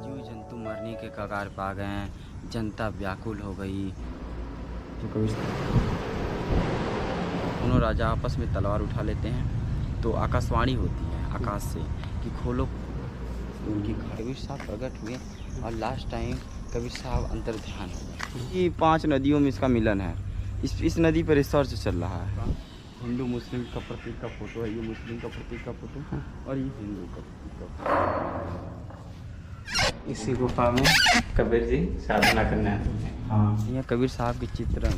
जीव जंतु मरने के कगार पर आ गए हैं, जनता व्याकुल हो गई। तो कभी दोनों राजा आपस में तलवार उठा लेते हैं, तो आकाशवाणी होती है आकाश से कि खोलो उनकी। कबीर साहब प्रकट हुए और लास्ट टाइम कबीर साहब अंतर ध्यान हो गए। ये 5 नदियों में इसका मिलन है। इस नदी पर रिसर्च चल रहा है। हिंदू मुस्लिम का प्रतीक का फोटो है, ये मुस्लिम का प्रतीक का फोटो और ये हिंदू का प्रतीक का। इसी गुफा में कबीर जी साधना करने आते हैं। हाँ, यहाँ कबीर साहब के चित्र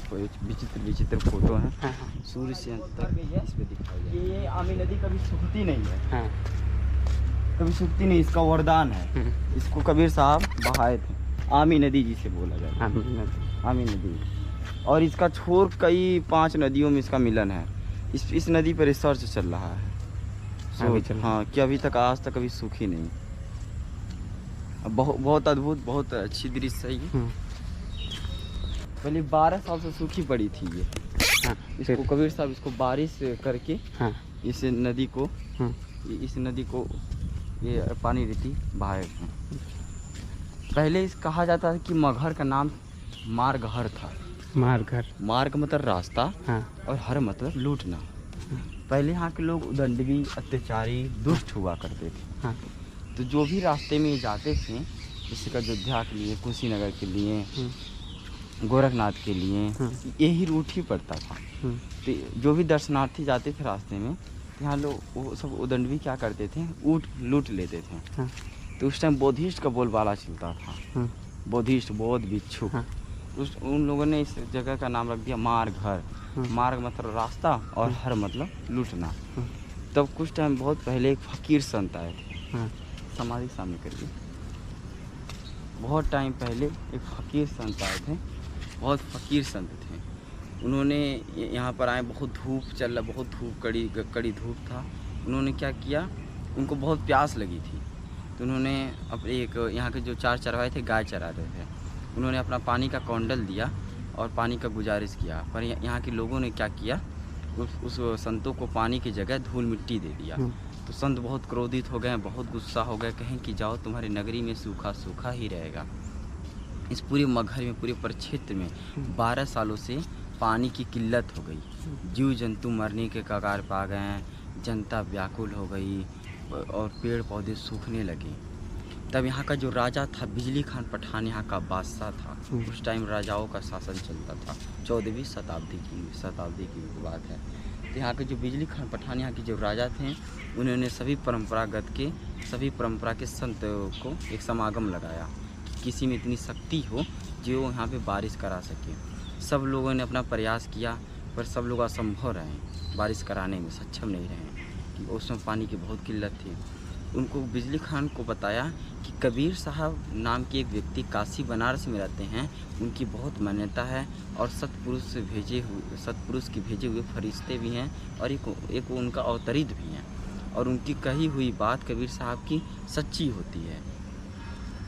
विचित्र फोटो हैं। हाँ। सूर्य से अंत तक इस पे दिखाई गया। ये आमी नदी कभी सूखती नहीं है। हाँ। कभी सूखती नहीं, इसका वरदान है। इसको कबीर साहब बहाए थे। आमी नदी जिसे बोला जाता है, आमी नदी। और इसका छोर कई 5 नदियों में इसका मिलन है। इस नदी पर रिसर्च चल रहा है। हाँ, कि अभी तक आज तक कभी सूखी नहीं। बहुत अद्भुत, बहुत अच्छी दृश्य है ये। पहले 12 साल से सूखी पड़ी थी ये। हाँ। इसको कबीर साहब इसको बारिश करके हाँ। इस नदी को ये पानी रीति बहाए थे। पहले इस कहा जाता था कि मगहर का नाम मारगहर था। मार्ग मतलब रास्ता। हाँ। और हर मतलब लूटना। पहले यहाँ के लोग उदंडवी, अत्याचारी, दुष्ट हुआ करते थे। हाँ। तो जो भी रास्ते में जाते थे, जैसे अयोध्या के लिए, कुशीनगर के लिए, गोरखनाथ के लिए, यही रूट ही पड़ता था। तो जो भी दर्शनार्थी जाते थे रास्ते में, तो यहाँ लोग वो सब उदंडवी क्या करते थे, ऊँट लूट लेते थे। तो उस टाइम बोधिष्ट का बोलबाला चलता था। बोधिष्ट, बौद्ध भिक्षु। उन लोगों ने इस जगह का नाम रख दिया मारघर। मार्ग मतलब रास्ता और हर मतलब लूटना। तब कुछ टाइम बहुत पहले एक फकीर संत आए थे, समाधि सामने करके। बहुत टाइम पहले एक फकीर संत आए थे, बहुत फकीर संत थे। उन्होंने यहाँ पर आए, बहुत धूप चल रहा, बहुत धूप, कड़ी धूप था। उन्होंने क्या किया, उनको बहुत प्यास लगी थी। तो उन्होंने अपने एक यहाँ के जो 4 चरवाहे थे, गाय चरा रहे थे, उन्होंने अपना पानी का कौंडल दिया और पानी का गुजारिश किया। पर यहाँ के लोगों ने क्या किया, उस संतों को पानी की जगह धूल मिट्टी दे दिया। तो संत बहुत क्रोधित हो गए, बहुत गुस्सा हो गए, कहें कि जाओ, तुम्हारी नगरी में सूखा सूखा ही रहेगा। इस पूरे मगहर में, पूरे परिक्षेत्र में 12 सालों से पानी की किल्लत हो गई। जीव जंतु मरने के कगार पर आ गए हैं, जनता व्याकुल हो गई और पेड़ पौधे सूखने लगे। तब यहाँ का जो राजा था, बिजली खान पठान यहाँ का बादशाह था। उस टाइम राजाओं का शासन चलता था, 14वीं शताब्दी की बात है। तो यहाँ के जो बिजली खान पठान यहाँ के जो राजा थे, उन्होंने सभी परंपरा के संत को एक समागम लगाया कि किसी में इतनी शक्ति हो जो यहाँ पे बारिश करा सके। सब लोगों ने अपना प्रयास किया, पर सब लोग असंभव रहे, बारिश कराने में सक्षम नहीं रहे, कि उसमें पानी की बहुत किल्लत थी। उनको बिजली खान को बताया कि कबीर साहब नाम के एक व्यक्ति काशी बनारस में रहते हैं, उनकी बहुत मान्यता है और सतपुरुष के भेजे हुए फरिश्ते भी हैं और एक उनका अवतरित भी हैं, और उनकी कही हुई बात कबीर साहब की सच्ची होती है।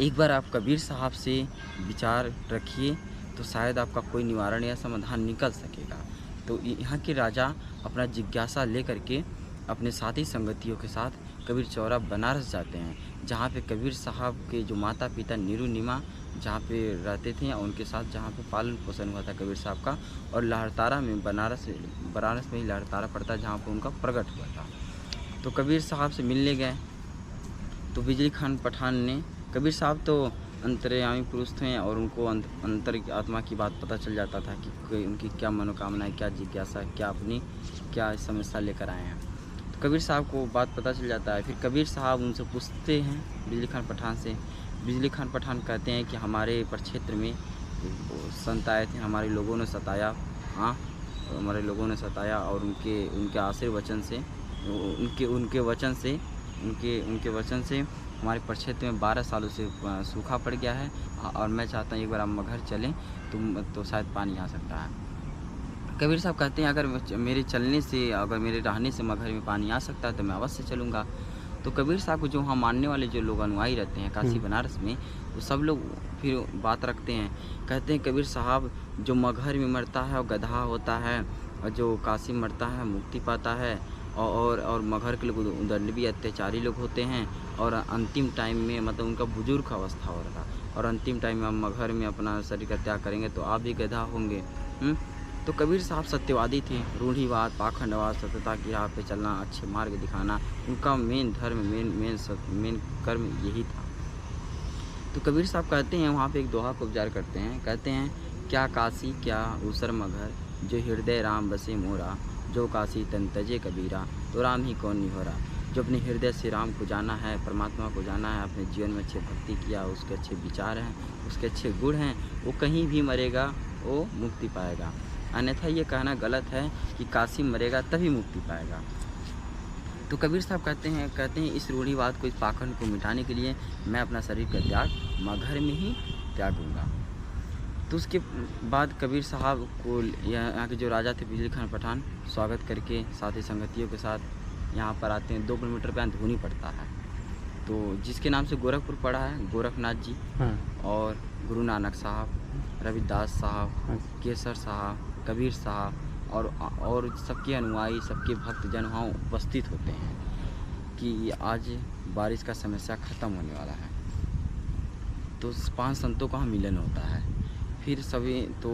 एक बार आप कबीर साहब से विचार रखिए, तो शायद आपका कोई निवारण या समाधान निकल सकेगा। तो यहाँ के राजा अपना जिज्ञासा लेकर के अपने साथी संगतियों के साथ कबीर चौरा बनारस जाते हैं, जहाँ पे कबीर साहब के जो माता पिता नीरू नीमा जहाँ पे रहते थे, या उनके साथ जहाँ पे पालन पोषण हुआ था कबीर साहब का, और लहरतारा में बनारस में ही लहरतारा पड़ता है जहाँ पर उनका प्रकट हुआ था। तो कबीर साहब से मिलने गए, तो बिजली खान पठान ने, कबीर साहब तो अंतर्यामी पुरुष थे और उनको अंतर आत्मा की बात पता चल जाता था कि उनकी क्या मनोकामना है, क्या जिज्ञासा है, क्या समस्या लेकर आए हैं। तो कबीर साहब को बात पता चल जाता है। फिर कबीर साहब उनसे पूछते हैं बिजली खान पठान से। बिजली खान पठान कहते हैं कि हमारे प्रक्षेत्र में संत आए थे, हमारे लोगों ने सताया, हमारे लोगों ने सताया, और उनके आशीर्वचन से, उनके वचन से हमारे प्रक्षेत्र में 12 सालों से सूखा पड़ गया है, और मैं चाहता हूँ एक बार आप मगहर चलें तो शायद पानी आ सकता है। कबीर साहब कहते हैं अगर मेरे चलने से, अगर मेरे रहने से मगहर में पानी आ सकता है तो मैं अवश्य चलूँगा। तो कबीर साहब को जो वहाँ मानने वाले जो लोग अनुयायी रहते हैं काशी बनारस में, वो सब लोग फिर बात रखते हैं, कहते हैं कबीर साहब जो मगहर में मरता है वो गधा होता है, और जो काशी मरता है मुक्ति पाता है, और मगहर के लोग उदंड भी अत्याचारी लोग होते हैं। और अंतिम टाइम में मतलब उनका बुजुर्ग अवस्था हो रहा और अंतिम टाइम में आप मगहर में अपना शरीर का त्याग करेंगे तो आप भी गधा होंगे। तो कबीर साहब सत्यवादी थे। रूढ़िवाद, पाखंडवाद, सत्यता की राह पे चलना, अच्छे मार्ग दिखाना उनका मेन धर्म, मेन कर्म यही था। तो कबीर साहब कहते हैं, वहाँ पे एक दोहा को उच्चार करते हैं, कहते हैं क्या काशी क्या ऊसर मगहर, जो हृदय राम बसे मोरा, जो काशी तन तजे कबीरा, तो राम ही कौन निहोरा। जो अपने हृदय से राम को जाना है, परमात्मा को जाना है, अपने जीवन में अच्छी भक्ति किया, उसके अच्छे विचार हैं, उसके अच्छे गुण हैं, वो कहीं भी मरेगा वो मुक्ति पाएगा। अन्यथा ये कहना गलत है कि काशी मरेगा तभी मुक्ति पाएगा। तो कबीर साहब कहते हैं इस रूढ़िवाद को, इस पाखंड को मिटाने के लिए मैं अपना शरीर का त्याग मगहर में ही त्यागूंगा। तो उसके बाद कबीर साहब को यहाँ के जो राजा थे बिजली खान पठान स्वागत करके साथी संगतियों के साथ यहाँ पर आते हैं। 2 किलोमीटर पे अंधुनी पड़ता है, तो जिसके नाम से गोरखपुर पड़ा है, गोरखनाथ जी और गुरु नानक साहब, रविदास साहब, केसर साहब, कबीर साहब और सबके अनुयायी, सबके भक्तजन वहाँ उपस्थित होते हैं कि आज बारिश का समस्या ख़त्म होने वाला है। तो 5 संतों का मिलन होता है। फिर सभी तो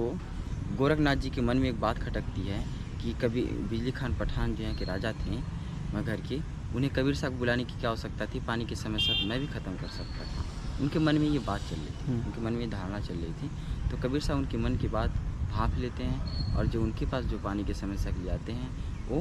गोरखनाथ जी के मन में एक बात खटकती है कि कभी बिजली खान पठान जो हैं कि राजा थे मगहर के, उन्हें कबीर साहब बुलाने की क्या आवश्यकता थी, पानी की समस्या तो मैं भी ख़त्म कर सकता था। उनके मन में ये बात चल रही थी, उनके मन में धारणा चल रही थी। तो कबीर साहब उनके मन की बात भांप लेते हैं और जो उनके पास जो पानी की समस्या के लिए आते हैं वो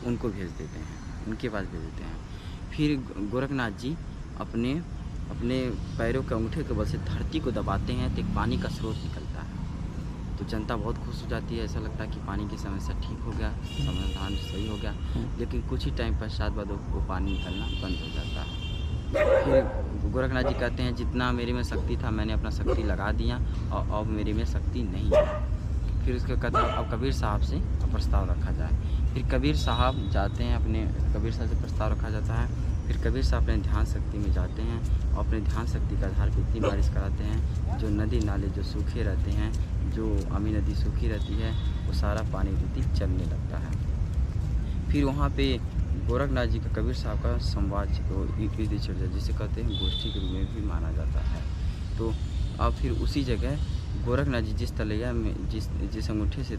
उनको भेज देते हैं, उनके पास भेज देते हैं। फिर गोरखनाथ जी अपने पैरों के अंगूठे के बल से धरती को दबाते हैं तो एक पानी का स्रोत निकलता है। तो जनता बहुत खुश हो जाती है, ऐसा लगता है कि पानी की समस्या ठीक हो गया, समाधान सही हो गया। लेकिन कुछ ही टाइम पश्चात बाद वो पानी निकलना बंद हो जाता है। फिर गोरखनाथ जी कहते हैं जितना मेरे में शक्ति था मैंने अपना शक्ति लगा दिया और अब मेरे में शक्ति नहीं है। फिर उसके कहते हैं अब कबीर साहब से प्रस्ताव रखा जाए। फिर कबीर साहब जाते हैं, कबीर साहब से प्रस्ताव रखा जाता है। फिर कबीर साहब अपने ध्यान शक्ति में जाते हैं और अपने ध्यान शक्ति के आधार पर इतनी बारिश कराते हैं जो नदी नाले जो सूखे रहते हैं, जो अमी नदी सूखी रहती है, वो सारा पानी रीति चलने लगता है। फिर वहाँ पे गोरखनाथ जी का कबीर साहब का संवाद विधि चढ़ जाए, जिसे कहते हैं गोष्ठी के रूप में भी माना जाता है। तो अब फिर उसी जगह गोरखनाथ जी जिस तलैया में जिस अंगूठे से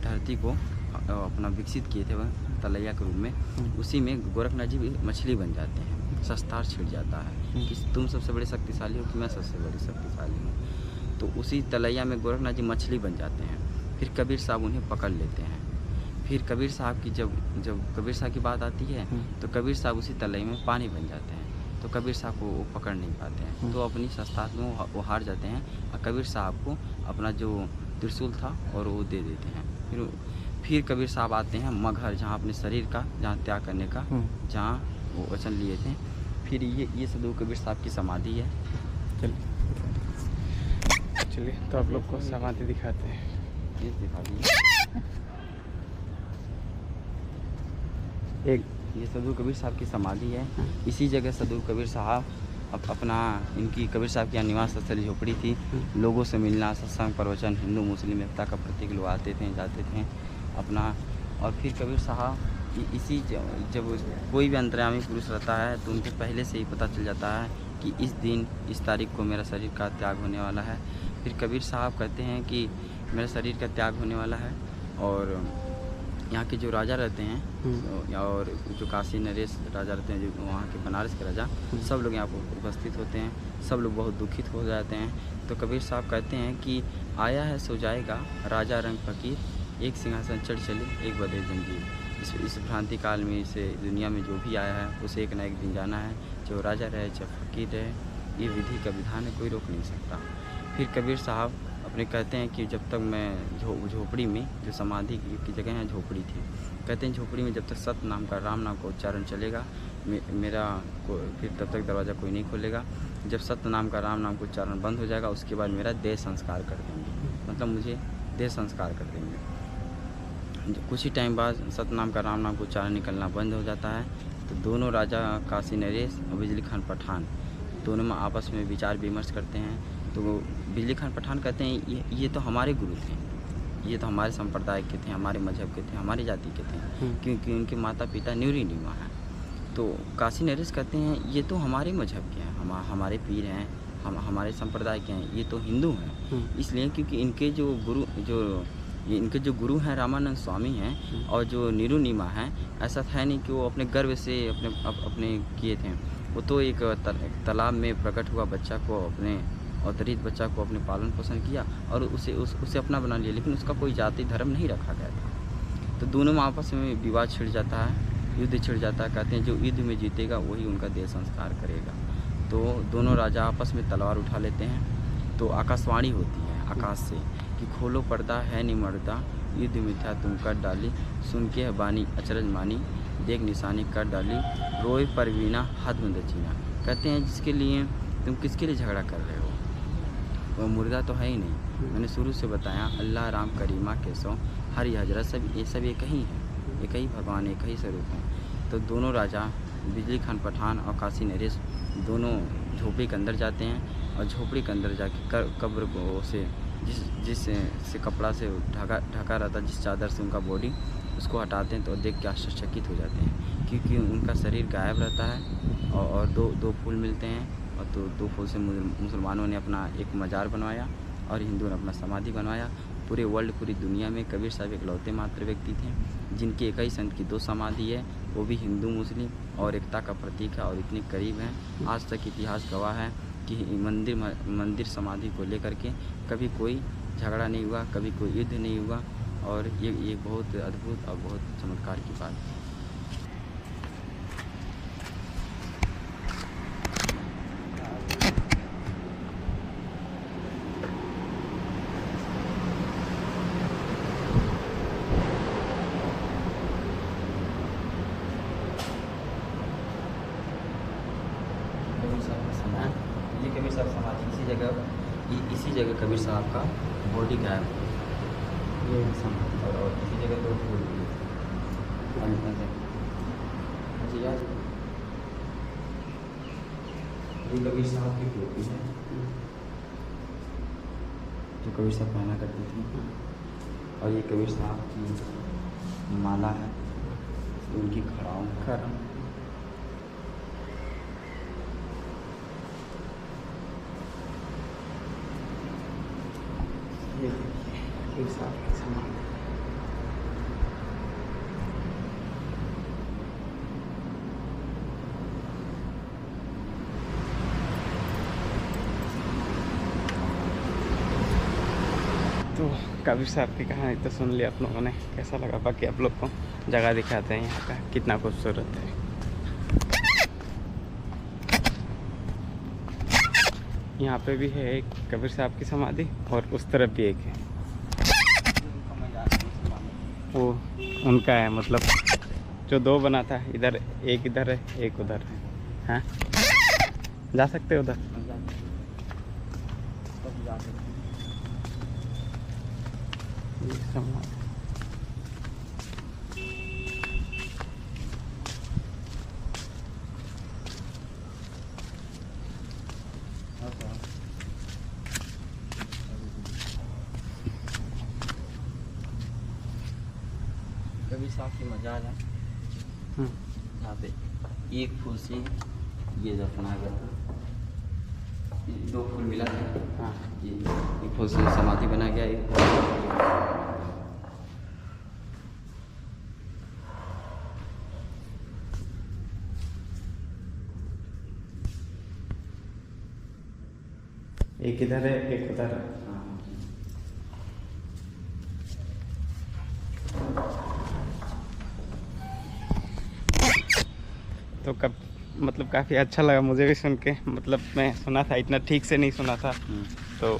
धरती को अपना विकसित किए थे वह तलैया के रूप में, उसी में गोरखनाथ जी भी मछली बन जाते हैं। शस्त्रार छिड़ जाता है कि तुम सबसे बड़े शक्तिशाली हो कि मैं सबसे बड़ी शक्तिशाली हूँ। तो उसी तलैया में गोरखनाथ जी मछली बन जाते हैं। फिर कबीर साहब उन्हें पकड़ लेते हैं। फिर कबीर साहब की जब कबीर साहब की बात आती है तो कबीर साहब उसी तलैया में पानी बन जाते हैं। तो कबीर साहब को वो पकड़ नहीं पाते हैं, तो अपनी शस्त्रार में वो हार जाते हैं और कबीर साहब को अपना जो त्रिशूल था और वो दे देते हैं। फिर कबीर साहब आते हैं मगहर, जहाँ अपने शरीर का जहाँ त्याग करने का जहाँ वो वचन लिए थे। फिर ये सदगुरु कबीर साहब की समाधि है। चलिए तो आप लोग को समाधि दिखाते हैं। ये दिखा दीजिए। एक ये सदगुरु कबीर साहब की समाधि है। इसी जगह सदगुरु कबीर साहब इनकी कबीर साहब की निवास स्थल झोपड़ी थी। लोगों से मिलना, सत्संग, प्रवचन, हिंदू मुस्लिम एकता का प्रतीक लोग आते थे जाते थे अपना। और फिर कबीर साहब इसी जब कोई भी अंतर्यामी पुरुष रहता है तो उनको पहले से ही पता चल जाता है कि इस दिन इस तारीख को मेरा शरीर का त्याग होने वाला है। फिर कबीर साहब कहते हैं कि मेरा शरीर का त्याग होने वाला है। और यहाँ के जो राजा रहते हैं और जो काशी नरेश राजा रहते हैं, जो वहाँ के बनारस के राजा, सब लोग यहाँ पर उपस्थित होते हैं। सब लोग बहुत दुखित हो जाते हैं। तो कबीर साहब कहते हैं कि आया है सो जाएगा राजा रंग फकीर, एक सिंहासन चढ़ चले एक बदे जंजीर। इस भ्रांति काल में, इस दुनिया में जो भी आया है उसे एक ना एक दिन जाना है, जो राजा रहे चाहे फकीर रहे, ये विधि का विधान है, कोई रोक नहीं सकता। फिर कबीर साहब अपने कहते हैं कि जब तक मैं झोपड़ी में, जो समाधि की जगह है झोपड़ी थी, कहते हैं झोपड़ी में जब तक सत्य नाम का, राम नाम का उच्चारण चलेगा मेरा फिर तब तक दरवाज़ा कोई नहीं खोलेगा। जब सत्य नाम का, राम नाम का उच्चारण बंद हो जाएगा उसके बाद मेरा देह संस्कार कर देंगे, मतलब मुझे देह संस्कार कर देंगे। कुछ ही टाइम बाद सतनाम का, राम नाम का उच्चारण निकलना बंद हो जाता है। तो दोनों राजा काशी नरेश और बिजली खान पठान दोनों में आपस में विचार विमर्श करते हैं। तो बिजली खान पठान कहते हैं ये तो हमारे गुरु थे, ये तो हमारे संप्रदाय के थे, हमारे मजहब के थे, हमारी जाति के थे, क्योंकि उनके माता पिता न्यूरी नीमा हैं। तो काशी नरेश कहते हैं ये तो हमारे मजहब के हैं, हमारे पीर हैं, हमारे संप्रदाय के हैं, ये तो हिंदू हैं। इसलिए क्योंकि इनके जो गुरु हैं रामानंद स्वामी हैं और जो नीरू नीमा हैं, ऐसा था नहीं कि वो अपने गर्व से अपने किए थे। वो तो एक तालाब में प्रकट हुआ बच्चा को, अपने अवतरित बच्चा को अपने पालन पोषण किया और उसे अपना बना लिया, लेकिन उसका कोई जाति धर्म नहीं रखा गया था। तो दोनों में आपस में विवाद छिड़ जाता है, युद्ध छिड़ जाता है। कहते हैं जो युद्ध में जीतेगा वही उनका देह संस्कार करेगा। तो दोनों राजा आपस में तलवार उठा लेते हैं। तो आकाशवाणी होती है आकाश से कि खोलो पर्दा है नहीं मर्दा, युद्ध मिथ्या तुम कर डाली, सुन के है बानी अचरज मानी, देख निशानी कर डाली, रोए परवीना हाथ में दचीना। कहते हैं जिसके लिए तुम किसके लिए झगड़ा कर रहे हो, वो मुर्दा तो है ही नहीं। मैंने शुरू से बताया अल्लाह राम करीमा केशव हरि हजरत सब एक ही है, एक ही भगवान, एक ही स्वरूप हैं। तो दोनों राजा बिजली खान पठान और काशी नरेश दोनों झोपड़ी के अंदर जाते हैं और झोपड़ी के अंदर जाके कब्र को से जिस से कपड़ा से ढका रहता, जिस चादर से उनका बॉडी, उसको हटाते हैं तो देख के आश्चर्यचकित हो जाते हैं, क्योंकि उनका शरीर गायब रहता है और दो फूल मिलते हैं। और तो 2 फूल से मुसलमानों ने अपना एक मज़ार बनवाया और हिंदुओं ने अपना समाधि बनवाया। पूरे वर्ल्ड, पूरी दुनिया में कबीर साहब इकलौते मात्र व्यक्ति थे जिनके एक ही संत की 2 समाधि है, वो भी हिंदू मुस्लिम और एकता का प्रतीक है और इतने करीब हैं। आज तक इतिहास गवाह है कि मंदिर समाधि को लेकर के कभी कोई झगड़ा नहीं हुआ, कभी कोई युद्ध नहीं हुआ, और ये बहुत अद्भुत और बहुत चमत्कार की बात है। ये कबीर साहब समाधि इसी जगह कबीर साहब का बॉडी गायब है, ये समाधि, और इसी जगह 2 फूल भी ये कबीर साहब की टोपी है जो कबीर साहब पहना करते थे, और ये कबीर साहब की माला है, उनकी खड़ाओं ये देखिए साहब की समाधि। तो कबीर साहब की कहानी तो सुन लिया आप लोगों ने, कैसा लगा बाकी आप लोग को जगह दिखाते हैं यहाँ का कितना खूबसूरत है। यहाँ पे भी है एक कबीर साहब की समाधि और उस तरफ भी एक है, वो उनका है, मतलब जो 2 बना था, इधर एक इधर है एक उधर है। हाँ जा सकते उधर। कबीर साहब की मजार है यहाँ पे, एक फूल से ये दफना गया था, 2 फूल मिला था। हाँ ये एक फूल से समाधि बना गया, एक इधर है एक उधर है। तो कब मतलब काफ़ी अच्छा लगा मुझे भी सुन के, मतलब मैं सुना था, इतना ठीक से नहीं सुना था। तो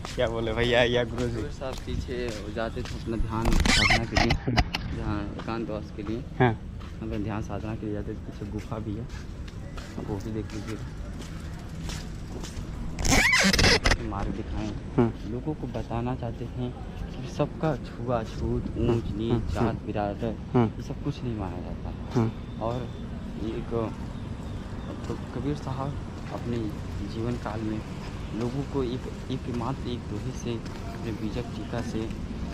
क्या बोले भैया या गुरु जी साहब पीछे जाते थे अपना ध्यान साधना के लिए, जहाँ एकांतवास के लिए। हाँ हम ध्यान साधना के लिए जाते थे। पीछे गुफा भी है, वो भी देख लीजिए, मार्ग दिखाएं। लोगों को बताना चाहते हैं कि सबका छुआछूत, ऊंच नीच, जात बिरादत ये सब कुछ नहीं माना जाता है। और एक तो कबीर साहब अपने जीवन काल में लोगों को एक मात्र एक दोहे से अपने बीजक टीका से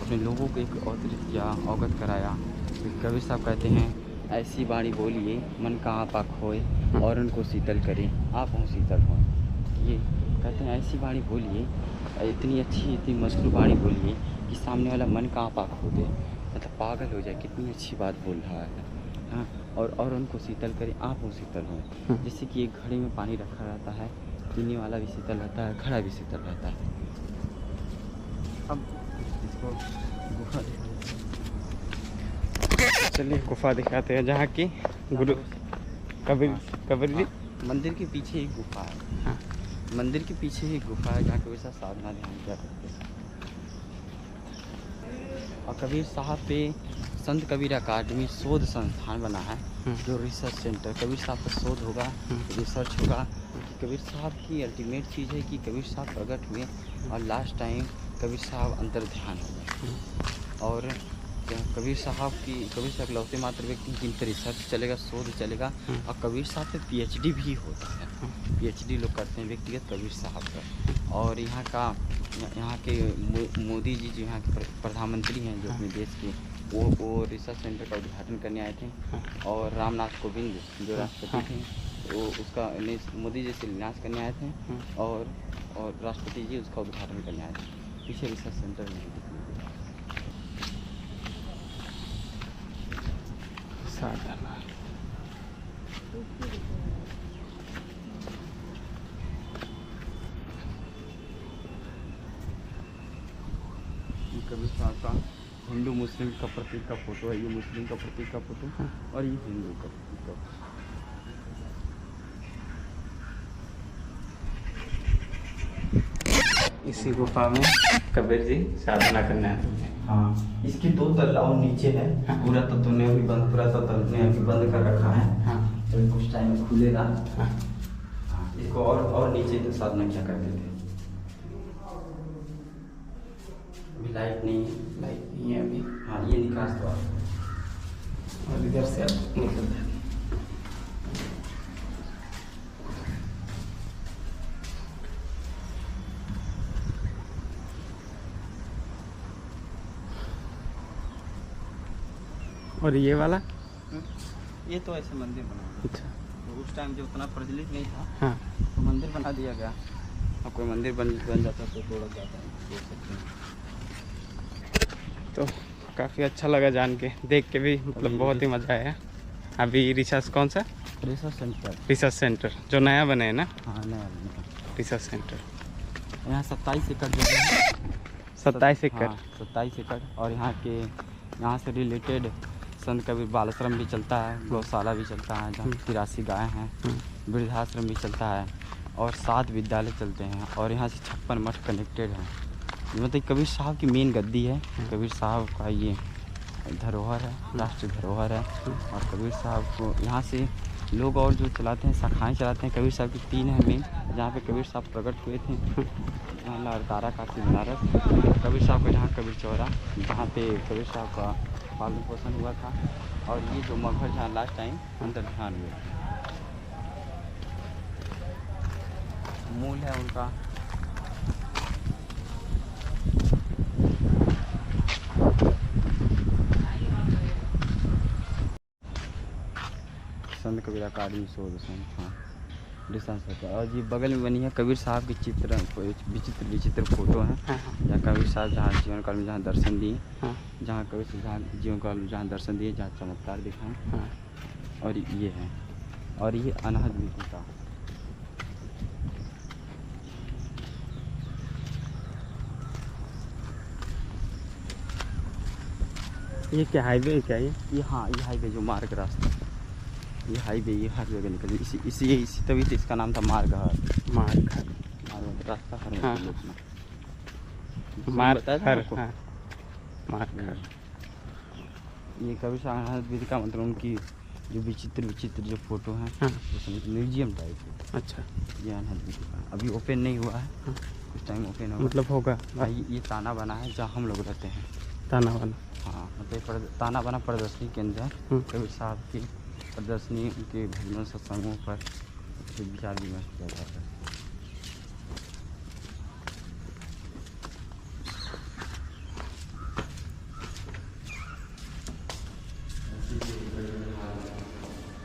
अपने लोगों को एक अवतरित किया, अवगत कराया। फिर कबीर साहब कहते हैं ऐसी वाणी बोलिए मन का आप खोए और उनको शीतल करें आप हों शीतल हों। ये कहते हैं ऐसी वाणी बोलिए, इतनी अच्छी इतनी मधुर वाणी बोलिए कि सामने वाला मन का आप खो दे, मतलब पागल हो जाए, कितनी अच्छी बात बोल रहा है। हाँ, और उनको शीतल करें आप हो शीतल हों। जैसे कि एक घड़े में पानी रखा रहता है, पीने वाला भी शीतल रहता है, घड़ा भी शीतल रहता है। अब इसको गुफा चलिए गुफा दिखाते हैं जहाँ की गुरु कबीर जी। मंदिर के पीछे एक गुफा है। हाँ। मंदिर के पीछे एक गुफा है जहाँ कबीर साहब साधना ध्यान किया करते हैं। और कबीर साहब पे संत कबीर अकादमी शोध संस्थान बना है, जो रिसर्च सेंटर। कबीर साहब का शोध होगा, रिसर्च होगा। कबीर साहब की अल्टीमेट चीज़ है कि कबीर साहब प्रकट हुए और लास्ट टाइम कबीर साहब अंतर ध्यान हो गए। और कबीर साहब लौते मात्र व्यक्ति हैं जिन पर रिसर्च चलेगा, शोध चलेगा। और कबीर साहब पे पीएचडी भी होता है, पीएचडी लोग करते हैं व्यक्तिगत कबीर साहब पर। और यहाँ के मोदी जी जो यहाँ के प्रधानमंत्री हैं जो अपने देश के, वो रिसर्च सेंटर का उद्घाटन करने आए थे। और रामनाथ कोविंद जो राष्ट्रपति थे वो उसका मोदी जी से शिलान्यास करने आए थे। और राष्ट्रपति जी उसका उद्घाटन करने आए थे। पीछे रिसर्च सेंटर में कबीर साहब का हिंदू मुस्लिम का प्रतीक का फोटो है। ये मुस्लिम का प्रतीक का फोटो और ये हिंदू का प्रतीक का। इसी गुफा में कबीर जी साधना करने आते हैं। हाँ, इसकी 2 तल्ला और नीचे है। पूरा तत्व ने अभी बंद, पूरा तत्व ने अभी बंद कर रखा है। हाँ, तो कुछ टाइम में खुलेगा। हाँ, इसको और नीचे साधना क्या करते थे। अभी लाइट नहीं है अभी। हाँ, ये निकास द्वार और इधर से आप निकल जाए। और ये वाला ये तो ऐसे मंदिर बना। अच्छा, तो उस टाइम जो उतना प्रचलित नहीं था। हाँ, तो मंदिर बना दिया गया। अब कोई मंदिर बन जाता तो तोड़ा जाता है, तोड़ सकते हैं। तो काफ़ी अच्छा लगा जान के, देख के भी मतलब बहुत ही मज़ा आया। अभी रिसर्च कौन सा? रिसर्च सेंटर जो नया बने है ना? हाँ, नया रिसर्च सेंटर। यहाँ 27 एकड़ जगह है। 27 एकड़। हाँ, 27 एकड़। और यहाँ से रिलेटेड संत कबीर बाल आश्रम भी चलता है, गौशाला भी चलता है जहाँ 83 गायें हैं, वृद्धाश्रम भी चलता है और 7 विद्यालय चलते हैं। और यहाँ से 56 मठ कनेक्टेड हैं। मतलब कबीर साहब की मेन गद्दी है। कबीर साहब का ये धरोहर है, राष्ट्रीय धरोहर है। और कबीर साहब को यहाँ से लोग और जो चलाते हैं, शाखाएँ चलाते हैं। कबीर साहब की 3 है मेन, जहाँ पे कबीर साहब प्रकट हुए थे। तारा काशी बनारस। कबीर साहब का जहाँ कबीर चौरा, जहाँ पे कबीर साहब का पालन पोषण हुआ था। और ये जो मगहर जहाँ लास्ट टाइम अंतर ध्यान हुए, मूल है उनका। संत कबीर अकादमी शोध संस्थान रिसर्च। और ये बगल में बनी है कबीर साहब की विचित्र फोटो है। जहाँ कबीर साहब जहाँ जीवन काल में जहाँ दर्शन दिए, जहाँ कबीर साहब जहाँ जीवन काल में जहाँ दर्शन दिए, जहाँ चमत्कार दिखाएं। और ये है, और ये अनहद विधि का। ये क्या हाईवे है क्या ये? हाँ, ये हाईवे जो मार्ग रास्ता, ये हाईवे, ये हर जगह निकली। इसी तभी तो इसका नाम था मार्ग रास्ता हर। हाँ, ये कबीर साहब विधि का मतलब उनकी जो विचित्र जो फोटो हैं, म्यूजियम टाइप है। अच्छा, ये अनहद विधि का अभी ओपन नहीं हुआ है। कुछ टाइम ओपन होगा, मतलब होगा। ये ताना बना है जहाँ हम लोग रहते हैं। ताना बना, हाँ, मतलब ताना बना प्रदर्शनी केंद्र है। कबीर साहब की प्रदर्शनी, उनके भजनों सत्संगों पर विचार विमर्श किया जाता है।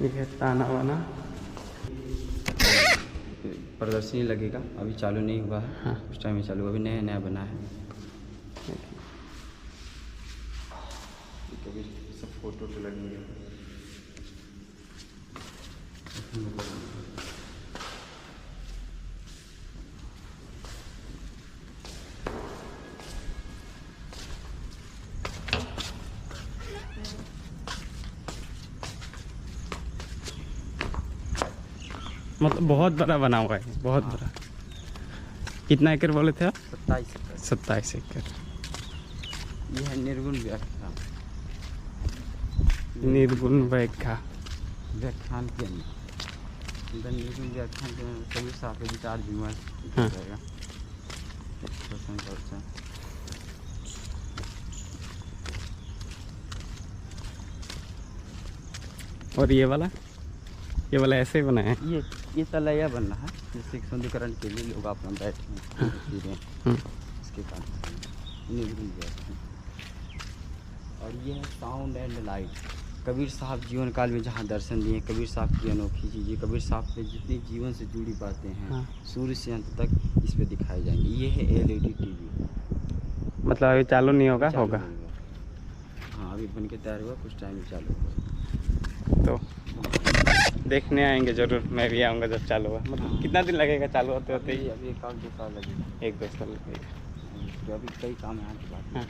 ये है ताना वाना। प्रदर्शनी लगेगा, अभी चालू नहीं हुआ है। हाँ। उस टाइम में चालू, अभी नया नया बना है। कभी सब फोटो तो लगेंगे। मतलब बहुत बड़ा बना हुआ है, बहुत हाँ। बड़ा। कितना एकड़ बोले थे आप? 27 27 एकड़। ये है निर्गुण व्याख्यान। निर्गुण व्याख्या। व्याख्यान के अंदर इधर निर्गुण व्याख्यान के अंदर कबीर साहब के विचार विमर्श हाँ। रहेगा। और ये वाला ऐसे ही बना है। ये तलैया बन रहा है, जिससे सौंदर्यीकरण के लिए लोग अपना बैठे हैं, पी रहे हैं। इसके कारण निर्गुण व्याख्यान। और ये है साउंड एंड लाइट। कबीर साहब जीवन काल में जहाँ दर्शन दिए, कबीर साहब की अनोखी चीज़ें, कबीर साहब के जितनी जीवन से जुड़ी बातें हैं, हाँ। शुरू से अंत तक इस पे दिखाई जाएंगी। ये है LED TV। मतलब अभी चालू नहीं होगा? चालू होगा। नहीं हुआ। हाँ, अभी बन के तैयार हुआ, कुछ टाइम में चालू होगा। तो देखने आएंगे ज़रूर, मैं भी आऊँगा जब चालू होगा। मतलब कितना दिन लगेगा चालू होते होते ही? अभी 1 साल 2 साल लगेगा। 1-2 साल लगेगा। अभी कई काम यहाँ के बाद। हाँ।